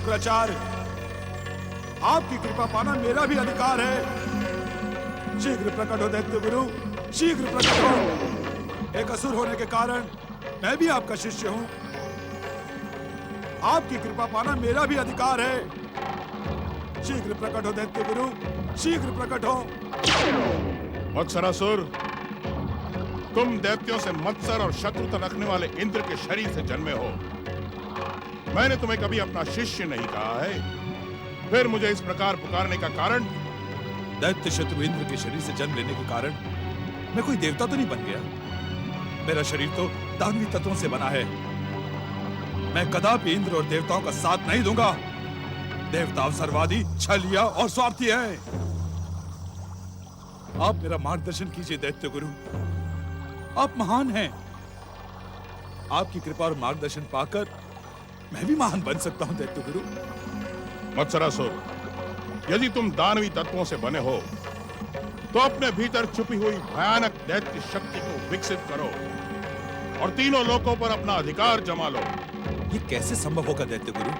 शुक्राचार्य, आपकी कृपा पाना मेरा भी अधिकार है। शीघ्र प्रकट हो दैत्य गुरु, शीघ्र प्रकट हो। एक असुर होने के कारण मैं भी आपका शिष्य हूं। आपकी कृपा पाना मेरा भी अधिकार है। शीघ्र प्रकट हो दैत्य गुरु, शीघ्र प्रकट हो। मत्सरासुर, तुम दैत्यों से मत्सर और शत्रुता रखने वाले इंद्र के शरीर से जन्मे हो। मैंने तुम्हें कभी अपना शिष्य नहीं कहा है, फिर मुझे इस प्रकार पुकारने का कारण? दैत्य शत्रु इंद्र के शरीर से जन्म लेने के कारण मैं कोई देवता तो नहीं बन गया। मेरा शरीर तो दानवी तत्वों से बना है। मैं कदापि इंद्र और देवताओं का साथ नहीं दूंगा। देवता अवसरवादी, छलिया और स्वार्थी हैं। आप मेरा मार्गदर्शन कीजिए दैत्य गुरु, आप महान हैं। आपकी कृपा और मार्गदर्शन पाकर मैं भी महान बन सकता हूं दैत्य गुरु। मत्सरासुर, यदि तुम दानवी तत्वों से बने हो तो अपने भीतर छुपी हुई भयानक दैत्य शक्ति को विकसित करो और तीनों लोकों पर अपना अधिकार जमा लो। ये कैसे संभव होगा दैत्य गुरु?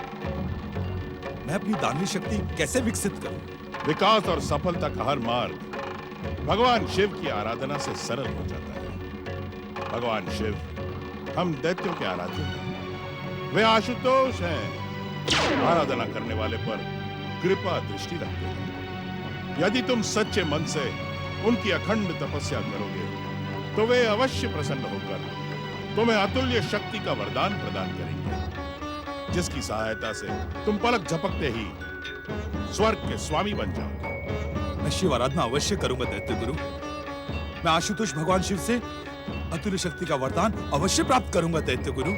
मैं अपनी दानवी शक्ति कैसे विकसित करूं? विकास और सफलता का हर मार्ग भगवान शिव की आराधना से सरल हो जाता है। भगवान शिव हम दैत्यों के आराध्य हैं। वे आशुतोष हैं, आराधना करने वाले पर कृपा दृष्टि रखते हैं। यदि तुम सच्चे मन से उनकी अखंड तपस्या करोगे तो वे अवश्य प्रसन्न होकर तुम्हें अतुल्य शक्ति का वरदान प्रदान करेंगे, जिसकी सहायता से तुम पलक झपकते ही स्वर्ग के स्वामी बन जाओगे। मैं शिव आराधना अवश्य करूंगा दैत्य गुरु। मैं आशुतोष भगवान शिव से अतुल्य शक्ति का वरदान अवश्य प्राप्त करूंगा दैत्य गुरु।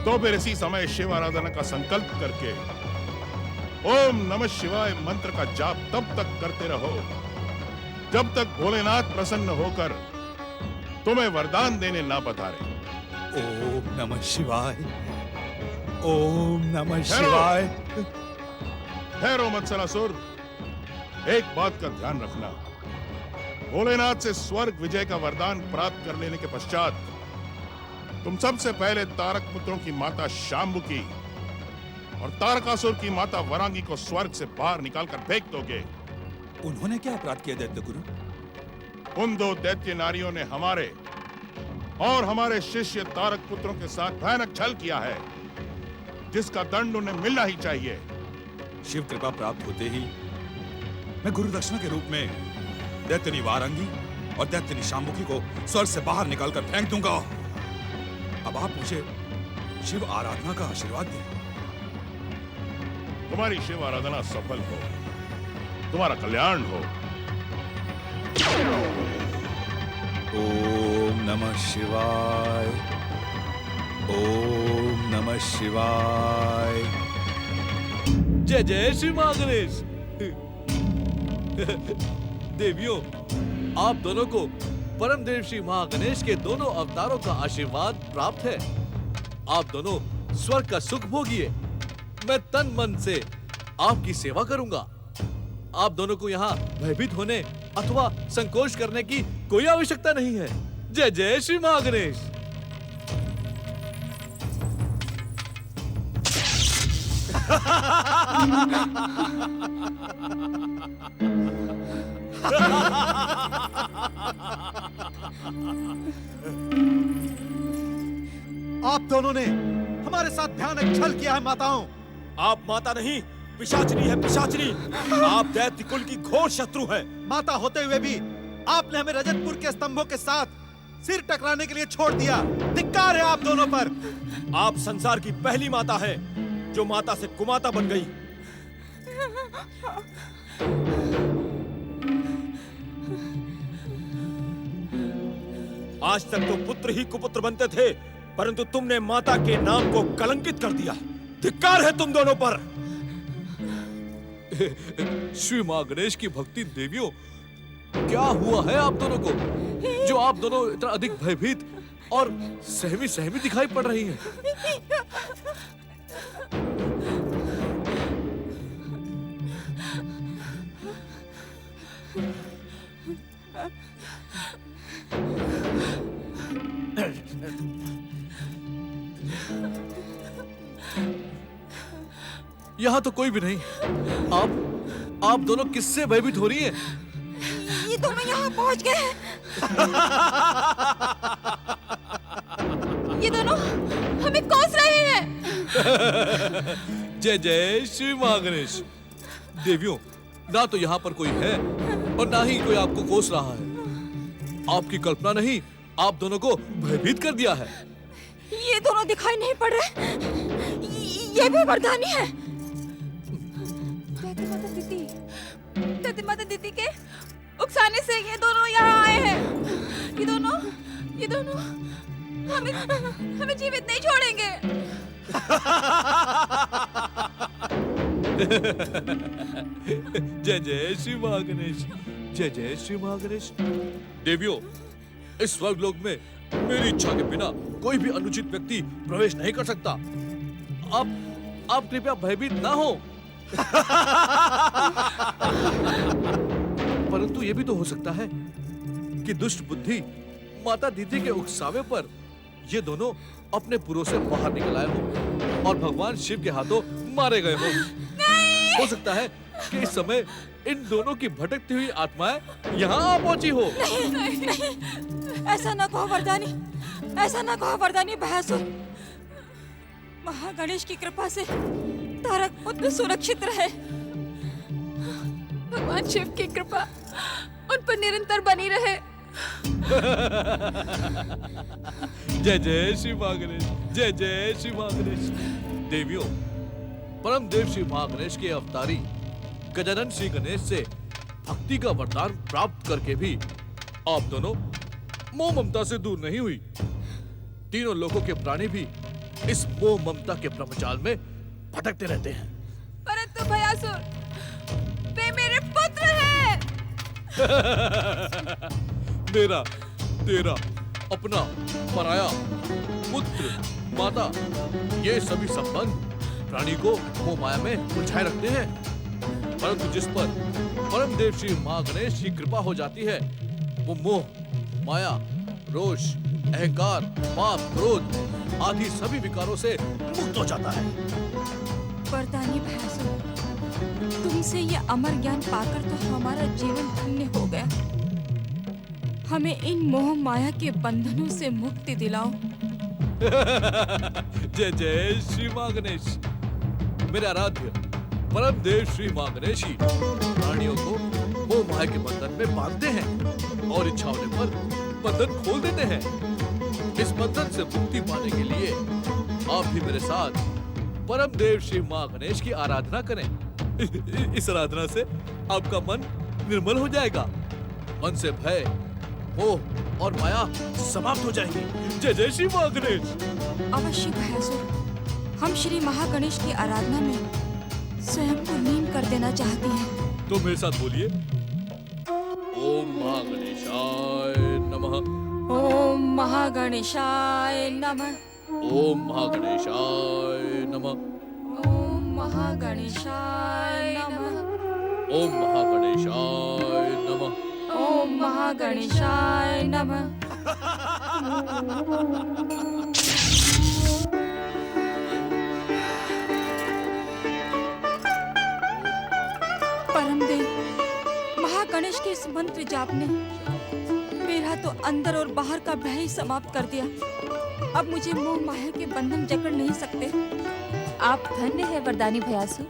तो फिर इसी समय शिव आराधना का संकल्प करके ओम नमः शिवाय मंत्र का जाप तब तक करते रहो जब तक भोलेनाथ प्रसन्न होकर तुम्हें वरदान देने ना पधारे। ओम नमः शिवाय, ओम नमः शिवाय। ठहरो मत्सरासुर, एक बात का ध्यान रखना। भोलेनाथ से स्वर्ग विजय का वरदान प्राप्त कर लेने के पश्चात तुम सबसे पहले तारक पुत्रों की माता शाम्बुकी और तारकासुर की माता वरांगी को स्वर्ग से बाहर निकालकर फेंक दोगे। उन्होंने क्या अपराध किया दैत्य गुरु? उन दो दैत्य नारियों ने हमारे और हमारे शिष्य तारक पुत्रों के साथ भयानक छल किया है, जिसका दंड उन्हें मिलना ही चाहिए। शिव कृपा प्राप्त होते ही मैं गुरु दक्षिणा के रूप में दैत्यनी वारंगी और दैत्यनी शाम्बुकी को स्वर्ग से बाहर निकालकर फेंक दूंगा। अब आप मुझे शिव आराधना का आशीर्वाद दें। तुम्हारी शिव आराधना सफल हो, तुम्हारा कल्याण हो। ओम नमः शिवाय, ओम नमः शिवाय। जय जय श्री मां गणेश। देवियों, आप दोनों को परम देव श्री मां गणेश के दोनों अवतारों का आशीर्वाद प्राप्त है। आप दोनों स्वर्ग का सुख भोगिए। मैं तन मन से आपकी सेवा करूंगा। आप दोनों को यहाँ भयभीत होने अथवा संकोच करने की कोई आवश्यकता नहीं है। जय जय श्री मां गणेश। आप दोनों ने हमारे साथ भयानक छल किया है माताओं। आप माता नहीं, पिशाचिनी है, पिशाचिनी। आप दैत्य कुल की घोर शत्रु हैं। माता होते हुए भी आपने हमें रजतपुर के स्तंभों के साथ सिर टकराने के लिए छोड़ दिया। धिक्कार है आप दोनों पर। आप संसार की पहली माता हैं जो माता से कुमाता बन गई। आज तक तो पुत्र ही कुपुत्र बनते थे, परंतु तुमने माता के नाम को कलंकित कर दिया। धिक्कार है तुम दोनों पर। श्री मां गणेश की भक्ति देवियों, क्या हुआ है आप दोनों को जो आप दोनों इतना अधिक भयभीत और सहमी सहमी दिखाई पड़ रही हैं? यहाँ तो कोई भी नहीं। आप दोनों किससे भयभीत हो रही हैं? ये दोनों यहाँ पहुँच गए हैं। ये दोनों हमें कोस रहे हैं। जय जय श्री महागणेश। देवियों, ना तो यहाँ पर कोई है और ना ही कोई आपको कोस रहा है। आपकी कल्पना नहीं, आप दोनों को भयभीत कर दिया है। ये दोनों दिखाई नहीं पड़ रहे। ये भी वरदानी है। दादी माता दीदी के उकसाने से ये दोनों यहाँ आए हैं। ये दोनों हमें जीवित नहीं छोड़ेंगे। जय जय श्री महागणेश। जय जय श्री महागणेश। देवियों, इस स्वर्गलोक में मेरी इच्छा के बिना कोई भी अनुचित व्यक्ति प्रवेश नहीं कर सकता। आप कृपया भयभीत ना हो। परंतु यह भी तो हो सकता है कि दुष्ट बुद्धि माता दीदी के उकसावे पर ये दोनों अपने पुरों से बाहर निकल आए हो और भगवान शिव के हाथों मारे गए हो। हो सकता है कि इस समय इन दोनों की भटकती हुई आत्माएं यहाँ आ पहुंची हो। नहीं, ऐसा ना कहो वरदानी, ऐसा ना कहो वरदानी भयासुर। महागणेश की कृपा से तारक पुत्र सुरक्षित रहे। भगवान शिव की कृपा उन पर निरंतर बनी रहे। जय जय श्री महागणेश। जय जय श्री महागणेश। देवियों, परम देव श्री महागणेश के अवतारी गजानन श्री गणेश से भक्ति का वरदान प्राप्त करके भी आप दोनों मोह ममता से दूर नहीं हुई। तीनों लोगों के प्राणी भी इस मोह ममता के ब्रह्मजाल में भटकते रहते हैं। परंतु भयासुर, वे मेरे पुत्र हैं। मेरा, तेरा, अपना, पराया, पुत्र, माता, ये सभी संबंध प्राणी को मोह माया में उलझाए रखते हैं। परंतु जिस पर परम देव श्री महागणेश की कृपा हो जाती है, वो मोह, माया, रोष, अहंकार, पाप, क्रोध आदि सभी विकारों से मुक्त हो जाता है। वरदानी भयासुर, तुमसे ये अमर ज्ञान पाकर तो हमारा जीवन धन्य हो गया। हमें इन मोह माया के बंधनों से मुक्ति दिलाओ। जय जय श्री महागणेश। मेरे आराध्य परम देव श्री महागणेश ही प्राणियों को मोह माया के बंधन में बांधते हैं और इच्छा होने पर बंधन खोल देते हैं। इस बंधन से मुक्ति पाने के लिए आप भी मेरे साथ परम देव श्री महागणेश की आराधना करें। इस आराधना से आपका मन निर्मल हो जाएगा। मन से भय, मोह और माया समाप्त हो जाएंगी। जय जय श्री महागणेश। अवश्य भयासुर, हम श्री महागणेश की आराधना में स्वयं को लीन कर देना चाहते हैं। तो मेरे साथ बोलिए, ओम महागणेशाय नमः। ओम महागणेशाय नमः। ओम महागणेशाय नमः। ओम महागणेशाय नमः। ओम महागणेशाय नमः। ओम महागणेशाय नमः। परमदेव, महागणेश के इस मंत्र जाप ने मेरा तो अंदर और बाहर का भय ही समाप्त कर दिया। अब मुझे मोह माया के बंधन जकड़ नहीं सकते। आप धन्य है वरदानी भयासुर,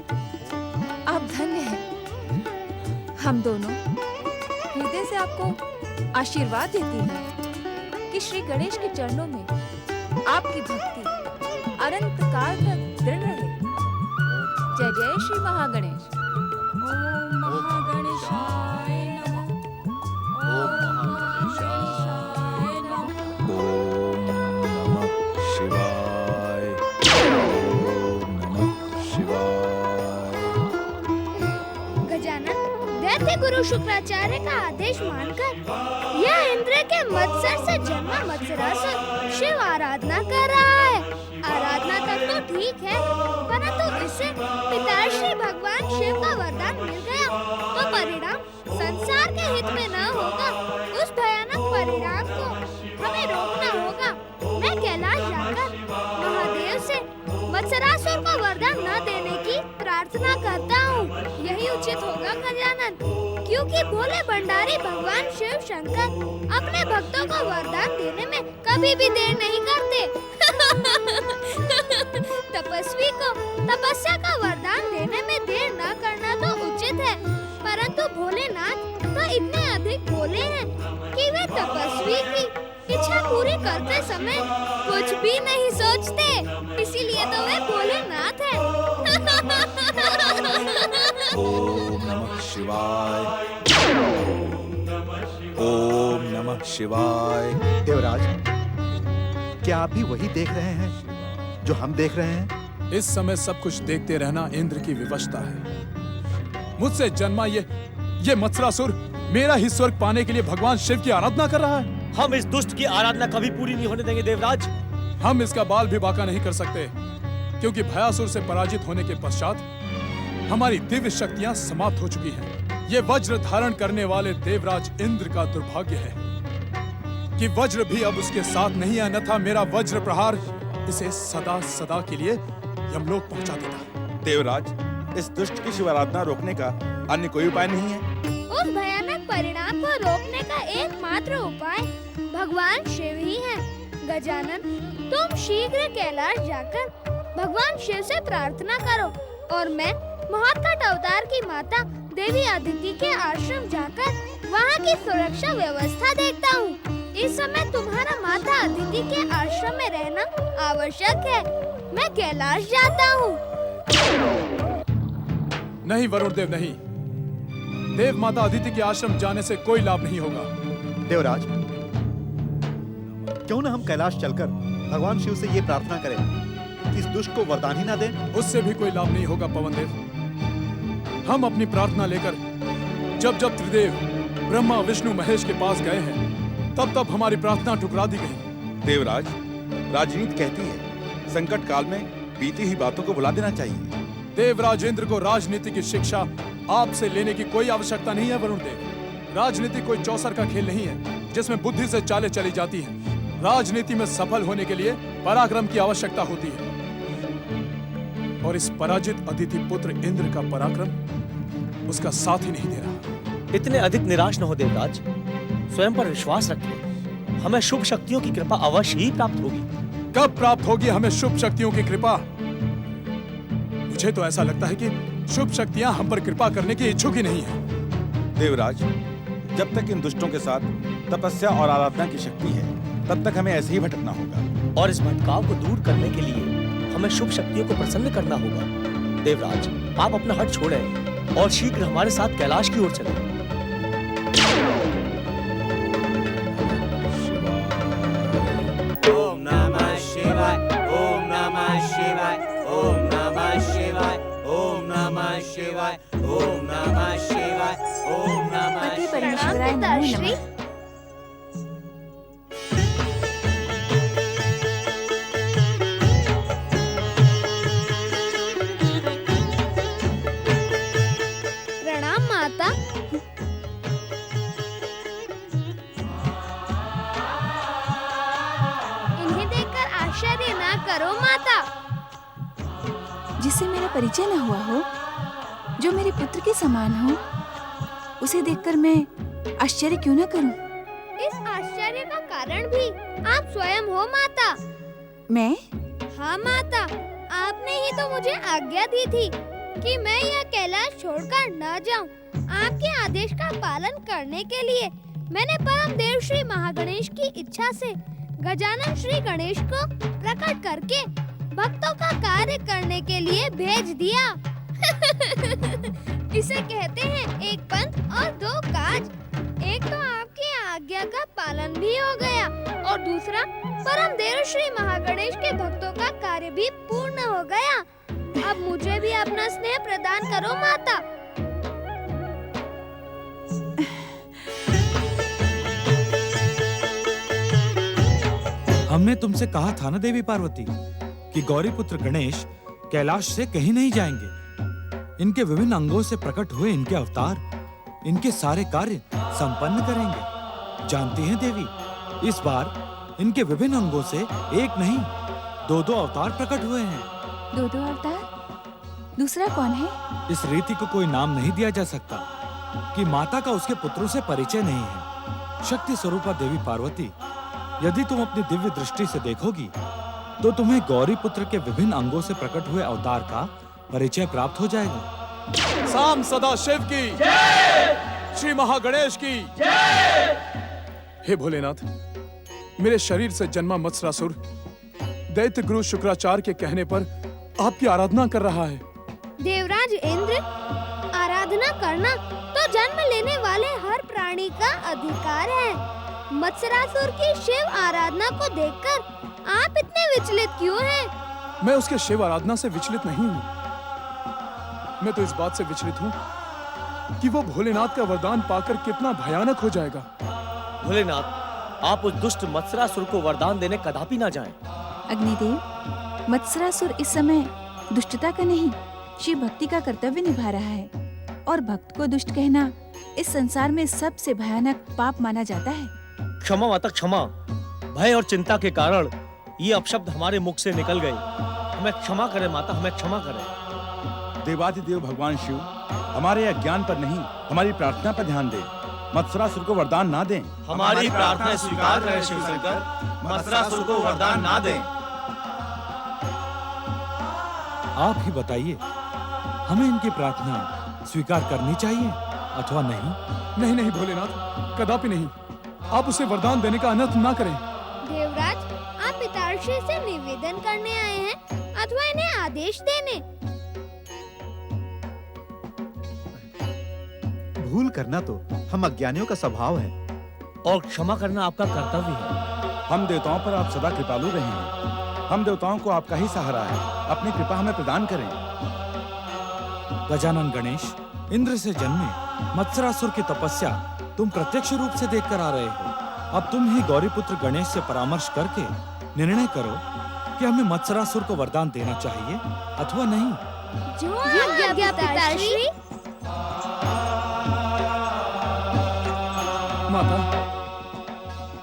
आप धन्य हैं। हम दोनों हृदय से आपको आशीर्वाद देती हैं कि श्री गणेश के चरणों में आपकी भक्ति अनंत काल तक दृढ़ रहे। जय जय श्री महागणेश। ओम महागणेशाय नमः। ओम महागणेशाय नमः। ओम नमः शिवाय। ओम नमः शिवाय। गजानन, दैत्य गुरु शुक्राचार्य का आदेश मानकर यह इंद्र के मत्सर से जन्मा मत्सरासुर शिव आराधना कर रहा है। आराधना तक तो ठीक है, परंतु इससे पिताश्री भगवान शिव का वरदान मिल गया तो परिणाम संसार के हित में न होगा। उस भयानक परिणाम को हमें रोकना होगा। मैं कैलाश जाकर महादेव से मत्सरासुर को वरदान न देने की प्रार्थना करता हूँ, यही उचित होगा गजानन, क्योंकि भोले भंडारी भगवान शिव शंकर अपने भक्तों को वरदान देने में कभी भी देर नहीं करते। तपस्वी को तपस्या का वरदान देने में देर न करना तो उचित है, परंतु भोलेनाथ तो इतने अधिक भोले हैं कि वे तपस्वी की इच्छा पूरी करते समय कुछ भी नहीं सोचते, इसीलिए तो वे भोलेनाथ हैं। ओम नमः शिवाय। ओम नमः शिवाय। देवराज, क्या आप भी वही देख रहे हैं जो हम देख रहे हैं? इस समय सब कुछ देखते रहना इंद्र की विवशता है। मुझसे जन्मा ये मत्सरासुर मेरा ही स्वर्ग पाने के लिए भगवान शिव की आराधना कर रहा है। हम इस दुष्ट की आराधना कभी पूरी नहीं होने देंगे देवराज। हम इसका बाल भी बांका नहीं कर सकते, क्योंकि भयासुर से पराजित होने के पश्चात हमारी दिव्य शक्तियां समाप्त हो चुकी हैं। ये वज्र धारण करने वाले देवराज इंद्र का दुर्भाग्य है कि वज्र भी अब उसके साथ नहीं है, अन्यथा मेरा वज्र प्रहार इसे सदा सदा के लिए यमलोक पहुंचा देता। देवराज, इस दुष्ट की शिव आराधना रोकने का अन्य कोई उपाय नहीं है? उस भयानक परिणाम को रोकने का एकमात्र उपाय भगवान शिव ही है। गजानन, तुम शीघ्र कैलाश जाकर भगवान शिव से प्रार्थना करो और मैं महत्कट अवतार की माता देवी अदिति के आश्रम जाकर वहाँ की सुरक्षा व्यवस्था देखता हूँ। इस समय तुम्हारा माता अदिति के आश्रम में रहना आवश्यक है। मैं कैलाश जाता हूँ। नहीं वरुण देव, नहीं। देव माता अदिति के आश्रम जाने से कोई लाभ नहीं होगा। देवराज, क्यों न हम कैलाश चलकर भगवान शिव से ये प्रार्थना करें कि इस दुष्ट को वरदान ही ना दें? उससे भी कोई लाभ नहीं होगा पवन देव। हम अपनी प्रार्थना लेकर जब जब त्रिदेव ब्रह्मा विष्णु महेश के पास गए हैं, तब तब हमारी प्रार्थना ठुकरा दी गई। देवराज, राजनीति कहती है संकट काल में बीती ही बातों को भुला देना चाहिए। देवराज इंद्र को राजनीति की शिक्षा आपसे लेने की कोई आवश्यकता नहीं है वरुण देव। राजनीति कोई चौसर का खेल नहीं है जिसमें बुद्धि से चालें चली जाती हैं। राजनीति में सफल होने के लिए पराक्रम की आवश्यकता होती है, और इस पराजित अदिति पुत्र इंद्र का पराक्रम उसका साथ ही नहीं दे रहा। इतने अधिक निराश न हो देवराज, स्वयं पर विश्वास रखिए। हमें शुभ शक्तियों की कृपा अवश्य ही प्राप्त होगी। कब प्राप्त होगी हमें शुभ शक्तियों की कृपा? मुझे तो ऐसा लगता है कि शुभ शक्तियां हम पर कृपा करने की इच्छुक ही नहीं है। देवराज, जब तक इन दुष्टों के साथ तपस्या और आराधना की शक्ति है, तब तक हमें ऐसे ही भटकना होगा। और इस भटकाव को दूर करने के लिए हमें शुभ शक्तियों को प्रसन्न करना होगा। देवराज, आप अपना हट छोड़ें और शीघ्र हमारे साथ कैलाश की ओर चलें। ओम नमः शिवाय, ओम नमः शिवाय, ओम नमः शिवाय, ओम नमः शिवाय, ओम नमः शिवाय, ओम नमः पति शिवाय। परमेश्वराय नमो पिताश्री, नमः। प्रणाम माता। इन्हें देखकर आश्चर्य ना करो माता। जिससे मेरा परिचय न हुआ हो, जो मेरे पुत्र के समान हो, उसे देखकर मैं आश्चर्य क्यों न करूं? इस आश्चर्य का कारण भी आप स्वयं हो माता। मैं? हाँ माता, आपने ही तो मुझे आज्ञा दी थी कि मैं यह कैलाश छोड़कर न जाऊं। आपके आदेश का पालन करने के लिए मैंने परम देव श्री महागणेश की इच्छा से गजानन श्री गणेश को प्रकट करके भक्तों का कार्य करने के लिए भेज दिया। इसे कहते हैं एक पंथ और दो काज। एक तो आपकी आज्ञा का पालन भी हो गया और दूसरा परम देव श्री महागणेश के भक्तों का कार्य भी पूर्ण हो गया। अब मुझे भी अपना स्नेह प्रदान करो माता। हमने तुमसे कहा था ना देवी पार्वती कि गौरी पुत्र गणेश कैलाश से कहीं नहीं जाएंगे। इनके विभिन्न अंगों से प्रकट हुए इनके अवतार इनके सारे कार्य संपन्न करेंगे। जानती हैं देवी, इस बार इनके विभिन्न अंगों से एक नहीं, दो अवतार प्रकट हुए हैं। दो अवतार? दूसरा कौन है? इस रीति को कोई नाम नहीं दिया जा सकता कि माता का उसके पुत्रों से परिचय नहीं है। शक्ति स्वरूपा देवी पार्वती, यदि तुम अपनी दिव्य दृष्टि से देखोगी तो तुम्हें गौरी पुत्र के विभिन्न अंगों से प्रकट हुए अवतार का परिचय प्राप्त हो जाएगा। साम सदा शिव की, श्री महागणेश की। हे भोलेनाथ, मेरे शरीर से जन्मा मत्सरासुर दैत्य गुरु शुक्राचार्य के कहने पर आपकी आराधना कर रहा है। देवराज इंद्र, आराधना करना तो जन्म लेने वाले हर प्राणी का अधिकार है। मत्सरासुर की शिव आराधना को देखकर आप इतने विचलित क्यों हैं? मैं उसके शिव आराधना से विचलित नहीं हूँ। मैं तो इस बात से विचलित हूँ कि वो भोलेनाथ का वरदान पाकर कितना भयानक हो जाएगा। भोलेनाथ, आप उस दुष्ट मत्सरासुर को वरदान देने कदापि ना जाएं। अग्निदेव, मत्सरासुर इस समय दुष्टता का नहीं, शिव भक्ति का कर्तव्य निभा रहा है और भक्त को दुष्ट कहना इस संसार में सबसे भयानक पाप माना जाता है। क्षमा माता क्षमा। भय और चिंता के कारण ये अपशब्द हमारे मुख से निकल गए। हमें क्षमा करें माता, हमें क्षमा करें। देवाधिदेव भगवान शिव हमारे अज्ञान पर नहीं, हमारी प्रार्थना पर ध्यान दें। मत्सरासुर को वरदान ना दें। हमारी प्रार्थना स्वीकार करें शिव शंकर, मत्सरासुर को वरदान ना दें। आप ही बताइए, हमें इनकी प्रार्थना स्वीकार करनी चाहिए अथवा नहीं? नहीं नहीं भोलेनाथ, कदापि नहीं। आप उसे वरदान देने का अनर्थ ना करें। देवराज, आप पिताश्री से निवेदन करने आए हैं अथवा इन्हें आदेश देने? भूल करना तो हम अज्ञानियों का स्वभाव है और क्षमा करना आपका कर्तव्य है। हम देवताओं पर आप सदा कृपालु रहे हैं। हम देवताओं को आपका ही सहारा है। अपनी कृपा हमें प्रदान करें। गजानन गणेश, इंद्र से जन्मे मत्सरासुर की तपस्या तुम प्रत्यक्ष रूप से देखकर आ रहे हो। अब तुम ही गौरीपुत्र गणेश से परामर्श करके निर्णय करो कि हमें मत्सरासुर को वरदान देना चाहिए अथवा नहीं। जो आज्ञा पिताश्री। माता,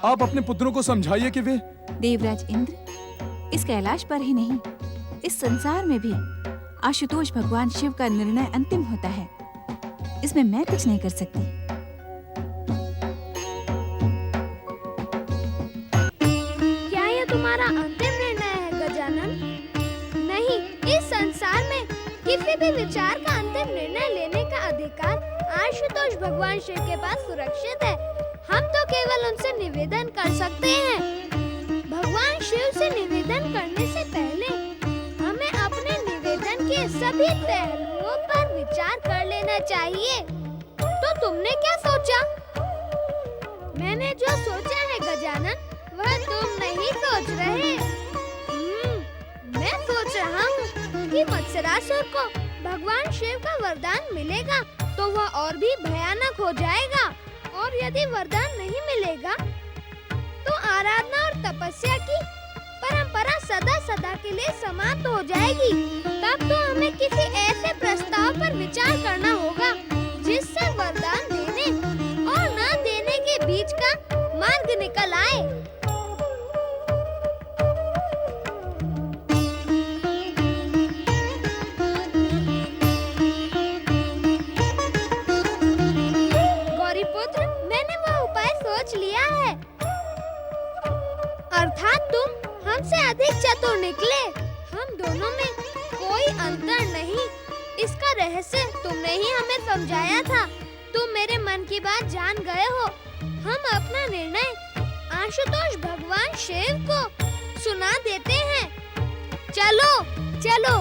आप अपने पुत्रों को समझाइए कि वे देवराज इंद्र, इस कैलाश पर ही नहीं, इस संसार में भी आशुतोष भगवान शिव का निर्णय अंतिम होता है। इसमें मैं कुछ नहीं कर सकती। क्या यह तुम्हारा अंतिम निर्णय है गजानन? नहीं, इस संसार में किसी भी विचार का अंतिम निर्णय लेने का अधिकार आशुतोष भगवान शिव के पास सुरक्षित है। हम तो केवल उनसे निवेदन कर सकते हैं। भगवान शिव से निवेदन करने से पहले हमें अपने निवेदन के सभी पहलुओं पर विचार कर लेना चाहिए। तो तुमने क्या सोचा? मैंने जो सोचा है गजानन, वह तुम नहीं सोच रहे। मैं सोच रहा हूँ कि मत्सरासुर को भगवान शिव का वरदान मिलेगा तो वह और भी भयानक हो जाएगा, और यदि वरदान नहीं मिलेगा तो आराधना और तपस्या की परंपरा सदा सदा के लिए समाप्त हो जाएगी। तब तो हमें किसी ऐसे प्रस्ताव पर विचार करना होगा जिससे वरदान देने और न देने के बीच का मार्ग निकल आए। गौरीपुत्र, मैंने वह उपाय सोच लिया है। अर्थात तुम हमसे अधिक चतुर निकले। हम दोनों में कोई अंतर नहीं। इसका रहस्य तुमने ही हमें समझाया था। तुम मेरे मन की बात जान गए हो। हम अपना निर्णय आशुतोष भगवान शिव को सुना देते हैं। चलो चलो।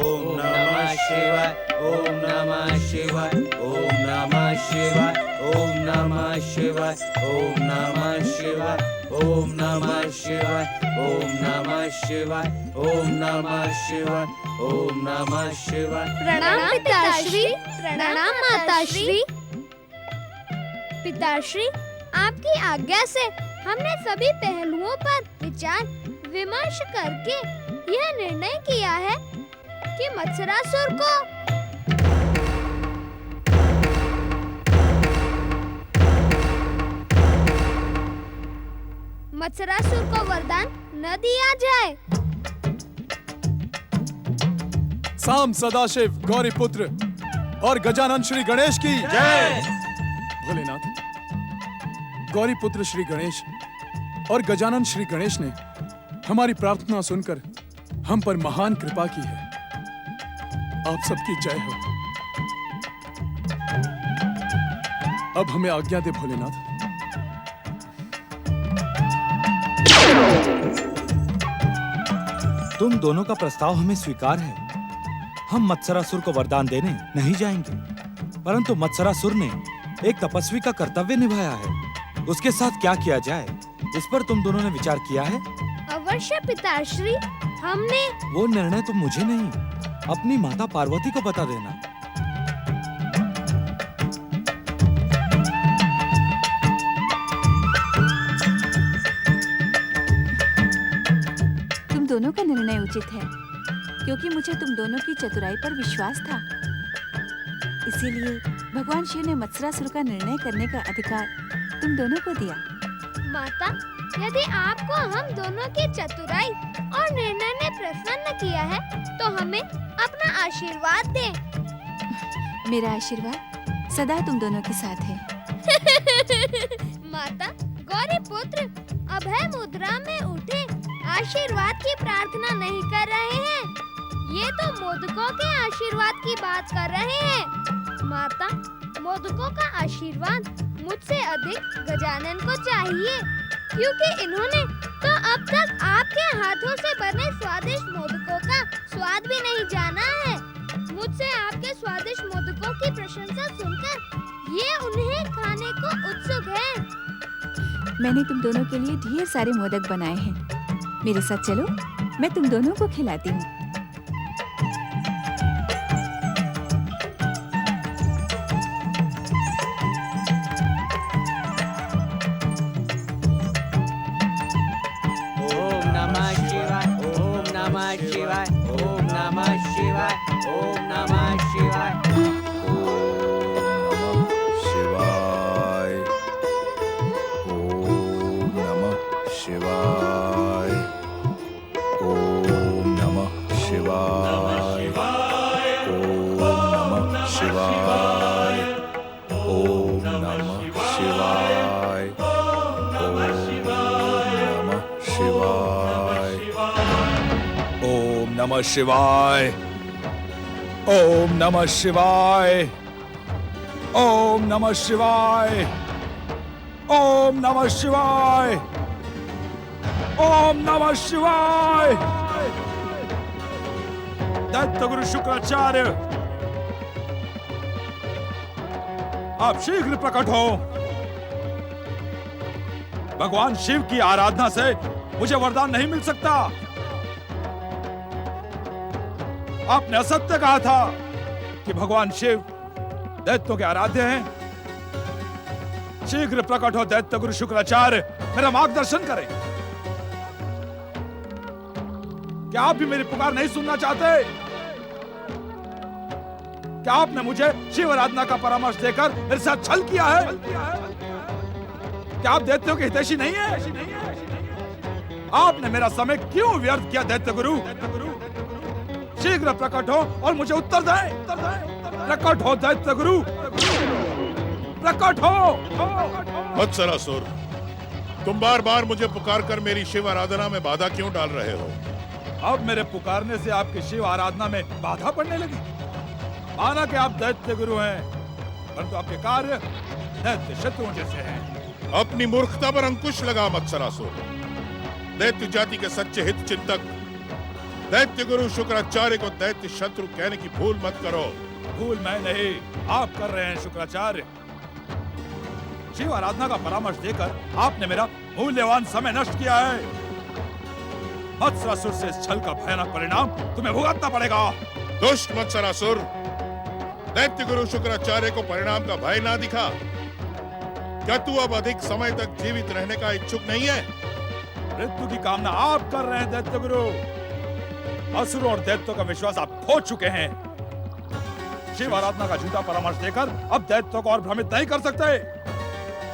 ओम नमः शिवाय, ओम नमः शिवाय, ओम नमः शिवाय, ओम नमः शिवाय, ओम नमः शिवाय, ओम नमः शिवाय, ओम नमः शिवाय, ओम नमः शिवाय, ओम नमः शिवाय। प्रणाम पिताश्री, प्रणाम माताश्री। पिताश्री, आपकी आज्ञा से हमने सभी पहलुओं पर विचार विमर्श करके यह निर्णय किया है कि मत्सरासुर को वरदान न दिया जाए। साम सदाशिव गौरी पुत्र और गजानन श्री गणेश की जय। भोलेनाथ, गौरी पुत्र श्री गणेश और गजानन श्री गणेश ने हमारी प्रार्थना सुनकर हम पर महान कृपा की है। आप सबकी जय हो। अब हमें आज्ञा दे भोलेनाथ। तुम दोनों का प्रस्ताव हमें स्वीकार है। हम मत्सरासुर को वरदान देने नहीं जाएंगे, परंतु मत्सरासुर ने एक तपस्वी का कर्तव्य निभाया है। उसके साथ क्या किया जाए, इस पर तुम दोनों ने विचार किया है? अवश्य पिताश्री, हमने। वो निर्णय तो मुझे नहीं, अपनी माता पार्वती को बता देना। तुम दोनों का निर्णय उचित है, क्योंकि मुझे तुम दोनों की चतुराई पर विश्वास था। इसीलिए भगवान शिव ने मत्सरासुर का निर्णय करने का अधिकार तुम दोनों को दिया। माता, यदि आपको हम दोनों की चतुराई और निर्णय ने प्रसन्न किया है, तो हमें अपना आशीर्वाद दें। मेरा आशीर्वाद सदा तुम दोनों के साथ है। माता, गौरी पुत्र अभय मुद्रा में उठे आशीर्वाद की प्रार्थना नहीं कर रहे हैं, ये तो मोदकों के आशीर्वाद की बात कर रहे हैं। माता, मोदकों का आशीर्वाद मुझसे अधिक गजानन को चाहिए, क्योंकि इन्होंने तो अब तक आपके हाथों से बने स्वादिष्ट मोदकों का स्वाद भी नहीं जाना है। मुझसे आपके स्वादिष्ट मोदकों की प्रशंसा सुनकर ये उन्हें खाने को उत्सुक है। मैंने तुम दोनों के लिए ढेर सारे मोदक बनाए हैं। मेरे साथ चलो, मैं तुम दोनों को खिलाती हूँ। ओम नमः शिवाय, ओम नमः शिवाय, ओम नमः शिवाय, ओम नमः शिवाय। नमः शिवाय, ओम नमः शिवाय, ओम नमः शिवाय, ओम नमः शिवाय, ओम नमः शिवाय। दैत्य गुरु शुक्राचार्य, आप शीघ्र प्रकट हो। भगवान शिव की आराधना से मुझे वरदान नहीं मिल सकता। आपने असत्य कहा था कि भगवान शिव दैत्यों के आराध्य हैं। शीघ्र प्रकट हो दैत्य गुरु शुक्राचार्य, मेरा मार्गदर्शन करें। क्या आप भी मेरी पुकार नहीं सुनना चाहते? क्या आपने मुझे शिव आराधना का परामर्श देकर मेरे साथ छल किया है? क्या आप दैत्यों के हितैषी नहीं है? आपने मेरा समय क्यों व्यर्थ किया दैत्य गुरु? शीघ्र प्रकट हो और मुझे उत्तर दें। प्रकट हो दैत्य गुरु, प्रकट हो। मत्सरासुर, तुम बार बार मुझे पुकार कर मेरी शिव आराधना में बाधा क्यों डाल रहे हो? अब मेरे पुकारने से आपकी शिव आराधना में बाधा पड़ने लगी। माना कि आप दैत्य गुरु हैं, परंतु आपके कार्य दैत्य शत्रुओं जैसे हैं। अपनी मूर्खता पर अंकुश लगा मत्सरासुर। दैत्य जाति के सच्चे हित चिंतक दैत्य गुरु शुक्राचार्य को दैत्य शत्रु कहने की भूल मत करो। भूल मैं नहीं, आप कर रहे हैं शुक्राचार्य। शिव आराधना का परामर्श देकर आपने मेरा मूल्यवान समय नष्ट किया है। मत्सरासुर से इस छल का भयानक परिणाम तुम्हें भुगतना पड़ेगा। दुष्ट मत्सरासुर, दैत्य गुरु शुक्राचार्य को परिणाम का भय ना दिखा। क्या तू अब अधिक समय तक जीवित रहने का इच्छुक नहीं है? मृत्यु की कामना आप कर रहे हैं दैत्य गुरु। असुरों और दैत्यों का विश्वास आप खो चुके हैं। शिव आराधना का झूठा परामर्श देकर अब दैत्यों को और भ्रमित नहीं कर सकते।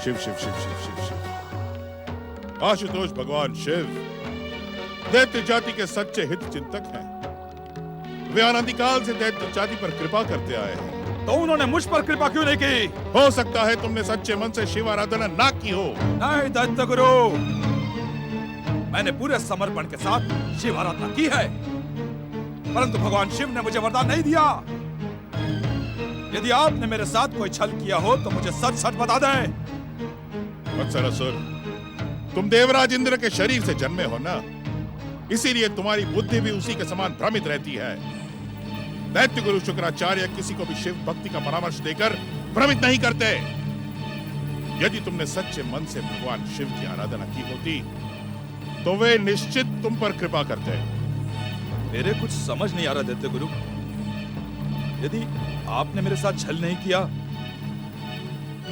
शिव शिव शिव शिव शिव शिव। आशुतोष भगवान शिव दैत्य जाति के सच्चे हित चिंतक हैं। वे अनादिकाल से दैत्य जाति पर कृपा करते आए हैं। तो उन्होंने मुझ पर कृपा क्यों नहीं की? हो सकता है तुमने सच्चे मन से शिव आराधना ना की हो। नहीं दैत्य गुरु, मैंने पूरे समर्पण के साथ शिव आराधना की है, परंतु भगवान शिव ने मुझे वरदान नहीं दिया। यदि आपने मेरे साथ कोई छल किया हो तो मुझे सच सच बता दें। वत्सरासुर, तुम देवराज इंद्र के शरीर से जन्मे हो ना, इसीलिए तुम्हारी बुद्धि भी उसी के समान भ्रमित रहती है। दैत्य गुरु शुक्राचार्य किसी को भी शिव भक्ति का परामर्श देकर भ्रमित नहीं करते। यदि तुमने सच्चे मन से भगवान शिव की आराधना की होती तो वे निश्चित तुम पर कृपा करते। मेरे कुछ समझ नहीं आ रहा दैत्य गुरु। यदि आपने मेरे साथ छल नहीं किया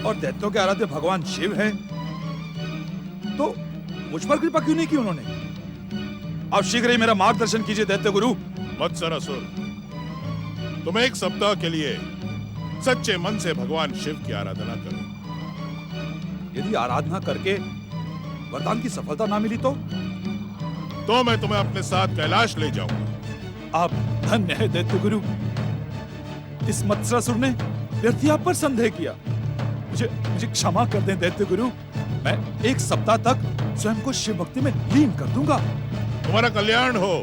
और दैत्यों के आराध्य भगवान शिव हैं, तो मुझ पर कृपा क्यों नहीं की उन्होंने? आप शीघ्र ही मेरा मार्गदर्शन कीजिए दैत्य गुरु। वत्सरासुर, तुम एक सप्ताह के लिए सच्चे मन से भगवान शिव की आराधना करो। यदि आराधना करके वरदान की सफलता ना मिली तो मैं तुम्हें अपने साथ कैलाश ले जाऊंगा। आप धन्य है दैत्य गुरु। इस मत्सरासुर ने व्यर्थ ही आप पर संदेह किया। मुझे क्षमा कर दें दैत्य गुरु। मैं एक सप्ताह तक स्वयं को शिव भक्ति में लीन कर दूंगा। तुम्हारा कल्याण हो।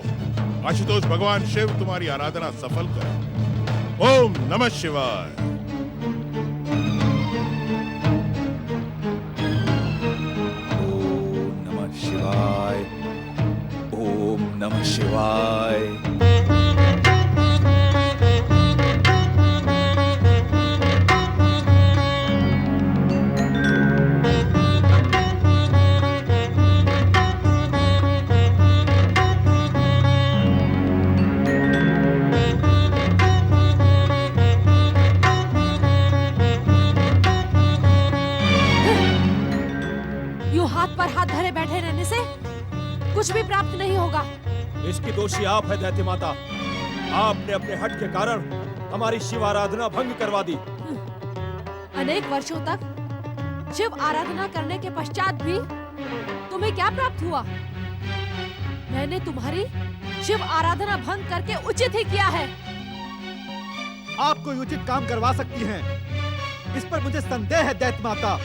आशुतोष भगवान शिव तुम्हारी आराधना सफल करे। ओम नमः शिवाय। ओम नमः शिवाय। ओम नमः शिवाय। कुछ भी प्राप्त नहीं होगा। इसकी दोषी आप है दैत्य माता। आपने अपने हट के कारण हमारी शिव आराधना भंग करवा दी। अनेक वर्षों तक शिव आराधना करने के पश्चात भी तुम्हें क्या प्राप्त हुआ? मैंने तुम्हारी शिव आराधना भंग करके उचित ही किया है। आप कोई उचित काम करवा सकती हैं, इस पर मुझे संदेह है दैत्य माता।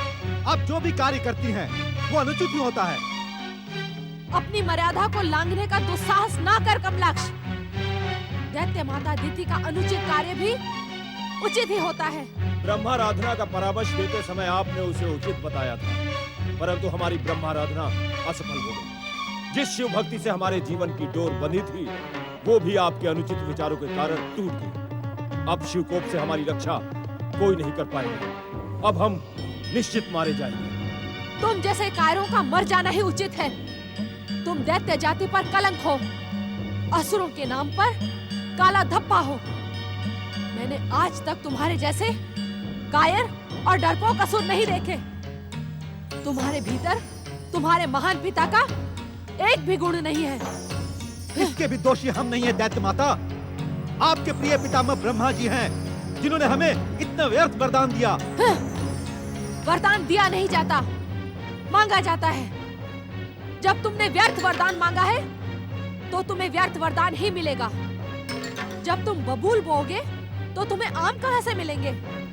आप जो भी कार्य करती हैं वो अनुचित ही होता है। अपनी मर्यादा को लांघने का दुस्साहस ना कर कमलाक्ष। दैत्य माता दीति का अनुचित कार्य भी उचित ही होता है। ब्रह्माराधना का परामर्श देते समय आपने उसे उचित बताया था, परंतु हमारी ब्रह्माराधना असफल हो गई। जिस शिव भक्ति से हमारे जीवन की डोर बंधी थी, वो भी आपके अनुचित विचारों के कारण टूट गई। अब शिव कोप से हमारी रक्षा कोई नहीं कर पाएगा। अब हम निश्चित मारे जाएंगे। तुम जैसे कायरों का मर जाना ही उचित है। तुम दैत्य जाति पर कलंक हो, असुरों के नाम पर काला धब्बा हो। मैंने आज तक तुम्हारे जैसे कायर और डरपोक असुर नहीं देखे। तुम्हारे भीतर तुम्हारे महान पिता का एक भी गुण नहीं है। इसके भी दोषी हम नहीं है दैत्य माता। आपके प्रिय पितामह ब्रह्मा जी हैं, जिन्होंने हमें इतना व्यर्थ वरदान दिया। वरदान दिया नहीं जाता, मांगा जाता है। जब तुमने व्यर्थ वरदान मांगा है तो तुम्हें व्यर्थ वरदान ही मिलेगा। जब तुम बबूल बोओगे तो तुम्हें आम कहां से मिलेंगे?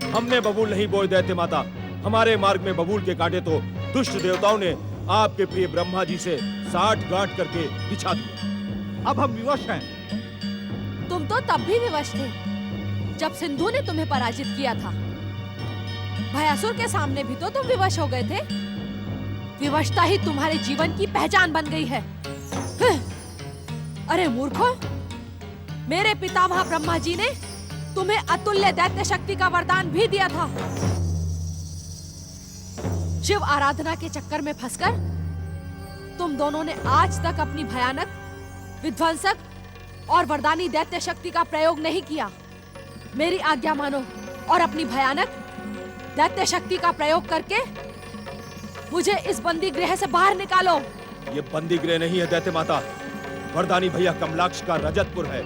हमने बबूल नहीं बोए दैत्य माता। हमारे मार्ग में बबूल के कांटे तो दुष्ट देवताओं ने आपके प्रिय ब्रह्मा जी से साठ गांठ करके बिछा दिए। अब हम विवश हैं। तुम तो तब भी विवश थे जब सिंधु ने तुम्हें पराजित किया था। भयासुर के सामने भी तो तुम विवश हो गए थे। विवशता ही तुम्हारे जीवन की पहचान बन गई है। अरे मूर्खों, मेरे पितामह ब्रह्मा जी ने तुम्हें अतुल्य दैत्य शक्ति का वरदान भी दिया था। शिव आराधना के चक्कर में फंसकर तुम दोनों ने आज तक अपनी भयानक, विध्वंसक और वरदानी दैत्य शक्ति का प्रयोग नहीं किया। मेरी आज्ञा मानो और अपनी भयानक दैत्य शक्ति का प्रयोग करके मुझे इस बंदी गृह से बाहर निकालो। ये बंदी गृह नहीं है दैत्य माता, वरदानी भैया कमलाक्ष का रजतपुर है।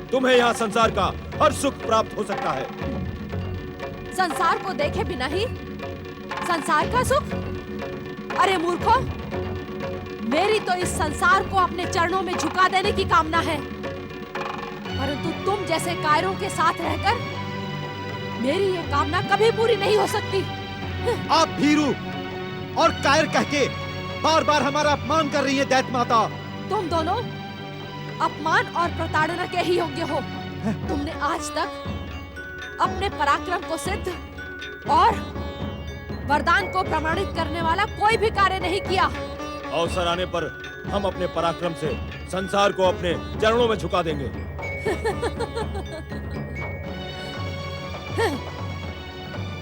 तुम्हें यहाँ संसार का हर सुख प्राप्त हो सकता है। संसार को देखे बिना ही संसार का सुख? अरे मूर्खों, मेरी तो इस संसार को अपने चरणों में झुका देने की कामना है, परंतु तुम जैसे कायरों के साथ रहकर मेरी ये कामना कभी पूरी नहीं हो सकती। आप भीरू और कायर कह के बार बार हमारा अपमान कर रही है दैत्य माता। तुम दोनों अपमान और प्रताड़ना के ही योग्य हो। तुमने आज तक अपने पराक्रम को सिद्ध और वरदान को प्रमाणित करने वाला कोई भी कार्य नहीं किया। अवसर आने पर हम अपने पराक्रम से संसार को अपने चरणों में झुका देंगे।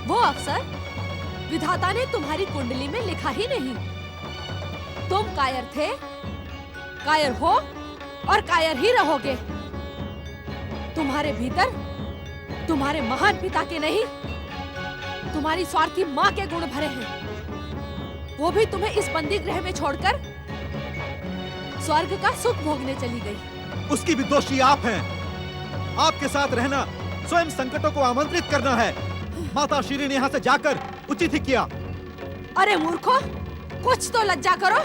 वो अवसर विधाता ने तुम्हारी कुंडली में लिखा ही नहीं। तुम कायर थे, कायर हो और कायर ही रहोगे। तुम्हारे भीतर तुम्हारे महान पिता के नहीं, तुम्हारी स्वार्थी माँ के गुण भरे हैं। वो भी तुम्हें इस बंदी गृह में छोड़कर स्वर्ग का सुख भोगने चली गई। उसकी भी दोषी आप हैं। आपके साथ रहना स्वयं संकटों को आमंत्रित करना है। माता श्री ने यहाँ से जाकर उचित ही किया। अरे मूर्खों, कुछ तो लज्जा करो।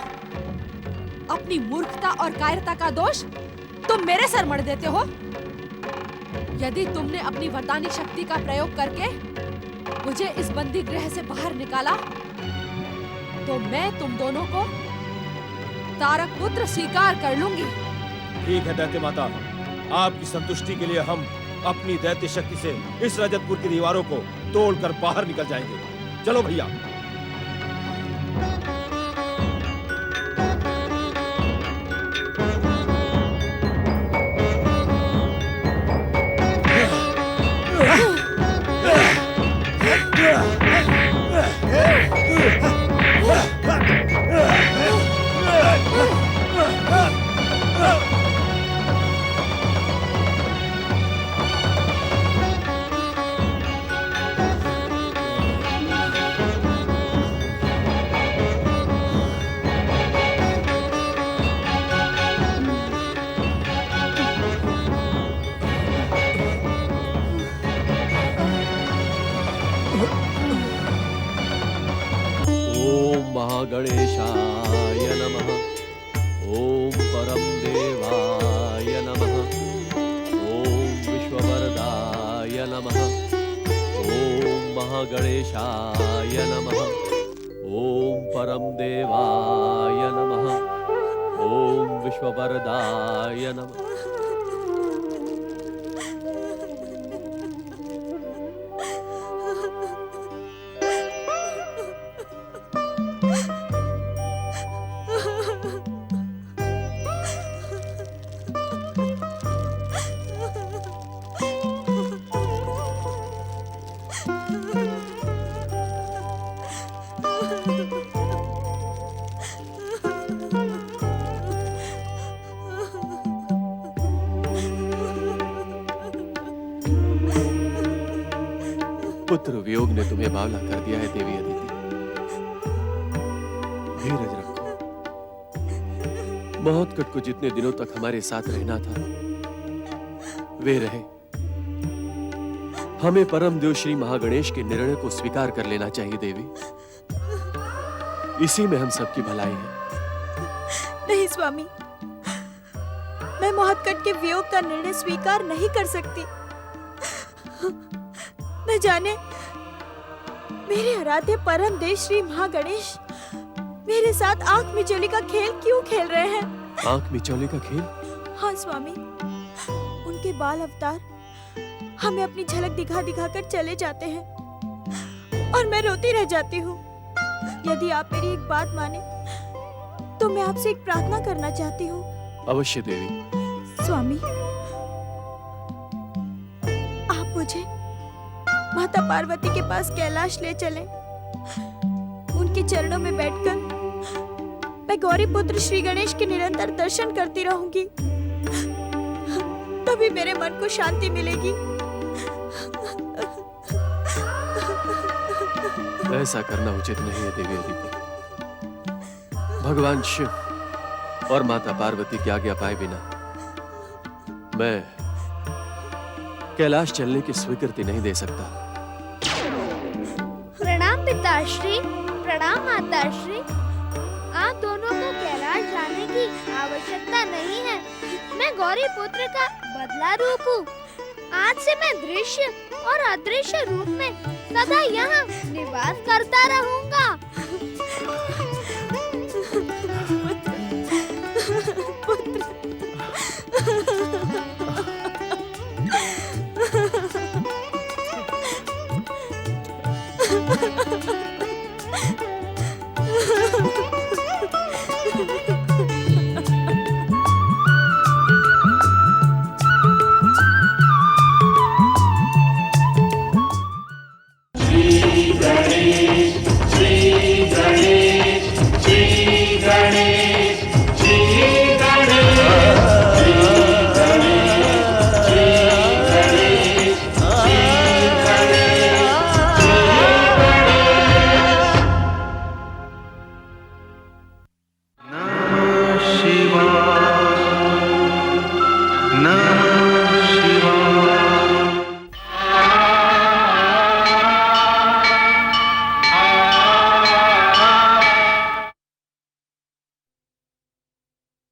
अपनी मूर्खता और कायरता का दोष तुम मेरे सर मढ़ देते हो। यदि तुमने अपनी वरदानी शक्ति का प्रयोग करके मुझे इस बंदी गृह से बाहर निकाला, तो मैं तुम दोनों को तारक पुत्र स्वीकार कर लूंगी। ठीक है दैत्य माता, आपकी संतुष्टि के लिए हम अपनी दैत्य शक्ति से इस रजतपुर की दीवारों को तोड़कर बाहर निकल जाएंगे। चलो भैया। गणेशाय नमः। ओम परम देवाय नमः। ओम विश्ववरदाय नमः। ओम महागणेशाय नमः। ओम परम देवाय नमः। ओम विश्ववरदाय नमः। पुत्र वियोग ने तुम्हें बावला कर दिया है देवी अदिति। धीरज रखो। महोत्कट को जितने दिनों तक हमारे साथ रहना था वे रहे। हमें परम देव श्री महागणेश के निर्णय को स्वीकार कर लेना चाहिए देवी। इसी में हम सबकी भलाई है। नहीं स्वामी, मैं महोत्कट के वियोग का निर्णय स्वीकार नहीं कर सकती। न जाने मेरे आराध्य परम देव श्री महागणेश मेरे साथ आंख मिचौली का खेल क्यों खेल रहे हैं? आंख मिचौली का खेल? हाँ स्वामी, उनके बाल अवतार हमें अपनी झलक दिखा दिखा कर चले जाते हैं और मैं रोती रह जाती हूँ। यदि आप मेरी एक बात माने तो मैं आपसे एक प्रार्थना करना चाहती हूँ। अवश्य देवी। स्वामी, आप मुझे माता पार्वती के पास कैलाश ले चलें। उनके चरणों में बैठकर मैं गौरी पुत्र श्री गणेश के निरंतर दर्शन करती रहूंगी। तभी मेरे मन को शांति मिलेगी। ऐसा करना उचित नहीं है देवी अदिति। भगवान शिव और माता पार्वती की आज्ञा पाए बिना मैं कैलाश चलने की स्वीकृति नहीं दे सकता। प्रणाम पिताश्री, प्रणाम माताश्री। आप दोनों को कैलाश जाने की आवश्यकता नहीं है। मैं गौरी पुत्र का बदला रूप हूँ। आज से मैं दृश्य और अदृश्य रूप में सदा यहाँ निवास करता रहूंगा।